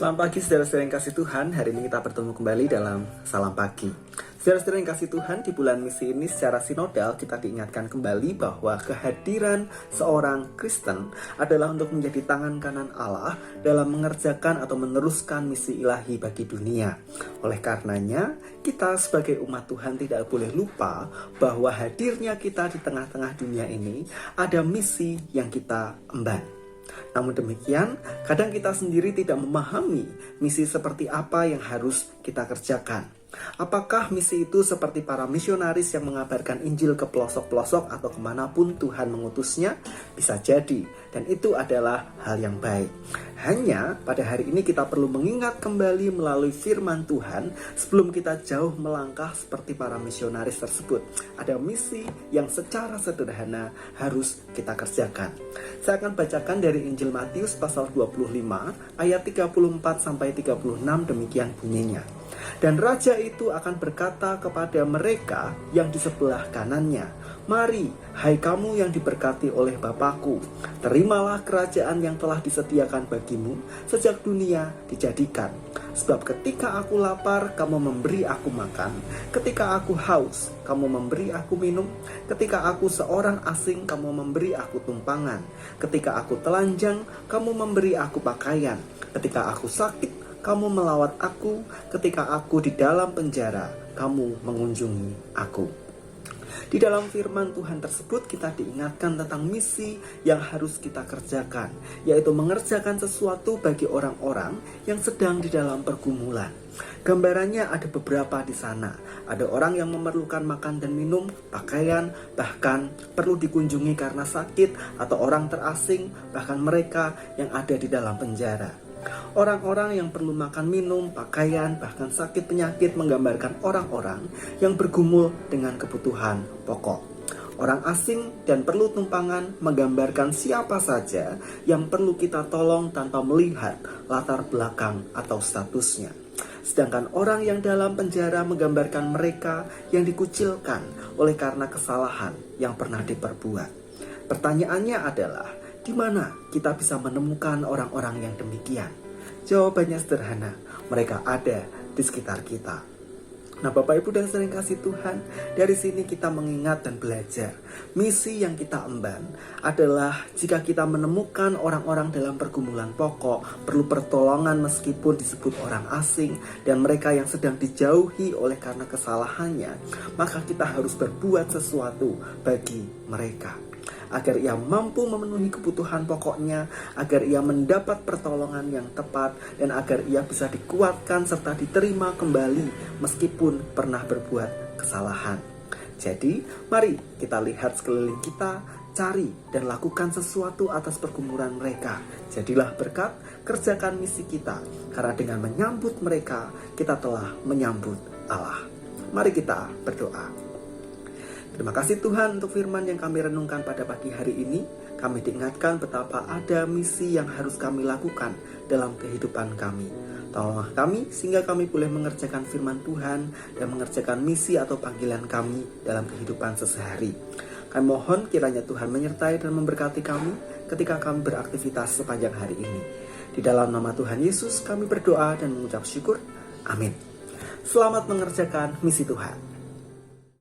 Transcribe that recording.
Selamat pagi saudara-saudara yang kasih Tuhan. Hari ini kita bertemu kembali dalam Salam Pagi. Saudara-saudara yang kasih Tuhan, di bulan misi ini secara sinodal kita diingatkan kembali bahwa kehadiran seorang Kristen adalah untuk menjadi tangan kanan Allah dalam mengerjakan atau meneruskan misi ilahi bagi dunia. Oleh karenanya, kita sebagai umat Tuhan tidak boleh lupa bahwa hadirnya kita di tengah-tengah dunia ini ada misi yang kita emban. Namun demikian, kadang kita sendiri tidak memahami misi seperti apa yang harus kita kerjakan. Apakah misi itu seperti para misionaris yang mengabarkan Injil ke pelosok-pelosok atau kemanapun Tuhan mengutusnya? Bisa jadi, dan itu adalah hal yang baik. Hanya pada hari ini kita perlu mengingat kembali melalui firman Tuhan sebelum kita jauh melangkah seperti para misionaris tersebut. Ada misi yang secara sederhana harus kita kerjakan. Saya akan bacakan dari Injil Matius pasal 25 ayat 34 sampai 36, demikian bunyinya. Dan raja itu akan berkata kepada mereka yang di sebelah kanannya, "Mari, hai kamu yang diberkati oleh Bapakku, terimalah kerajaan yang telah disediakan bagimu sejak dunia dijadikan. Sebab ketika aku lapar, kamu memberi aku makan. Ketika aku haus, kamu memberi aku minum. Ketika aku seorang asing, kamu memberi aku tumpangan. Ketika aku telanjang, kamu memberi aku pakaian. Ketika aku sakit, kamu melawat aku. Ketika aku di dalam penjara, kamu mengunjungi aku." Di dalam firman Tuhan tersebut kita diingatkan tentang misi yang harus kita kerjakan, yaitu mengerjakan sesuatu bagi orang-orang yang sedang di dalam pergumulan. Gambarannya ada beberapa di sana. Ada orang yang memerlukan makan dan minum, pakaian, bahkan perlu dikunjungi karena sakit, atau orang terasing, bahkan mereka yang ada di dalam penjara. Orang-orang yang perlu makan, minum, pakaian, bahkan sakit penyakit menggambarkan orang-orang yang bergumul dengan kebutuhan pokok. Orang asing dan perlu tumpangan menggambarkan siapa saja yang perlu kita tolong tanpa melihat latar belakang atau statusnya. Sedangkan orang yang dalam penjara menggambarkan mereka yang dikucilkan oleh karena kesalahan yang pernah diperbuat. Pertanyaannya adalah, di mana kita bisa menemukan orang-orang yang demikian? Jawabannya sederhana, mereka ada di sekitar kita. Nah, Bapak Ibu dan saudara yang kasih Tuhan, dari sini kita mengingat dan belajar. Misi yang kita emban adalah jika kita menemukan orang-orang dalam pergumulan pokok, perlu pertolongan meskipun disebut orang asing, dan mereka yang sedang dijauhi oleh karena kesalahannya, maka kita harus berbuat sesuatu bagi mereka, agar ia mampu memenuhi kebutuhan pokoknya, agar ia mendapat pertolongan yang tepat, dan agar ia bisa dikuatkan serta diterima kembali meskipun pernah berbuat kesalahan. Jadi, mari kita lihat sekeliling kita, cari dan lakukan sesuatu atas pergumulan mereka. Jadilah berkat, kerjakan misi kita, karena dengan menyambut mereka, kita telah menyambut Allah. Mari kita berdoa. Terima kasih Tuhan untuk firman yang kami renungkan pada pagi hari ini. Kami diingatkan betapa ada misi yang harus kami lakukan dalam kehidupan kami. Tolonglah kami sehingga kami boleh mengerjakan firman Tuhan dan mengerjakan misi atau panggilan kami dalam kehidupan sehari-hari. Kami mohon kiranya Tuhan menyertai dan memberkati kami ketika kami beraktivitas sepanjang hari ini. Di dalam nama Tuhan Yesus kami berdoa dan mengucap syukur. Amin. Selamat mengerjakan misi Tuhan.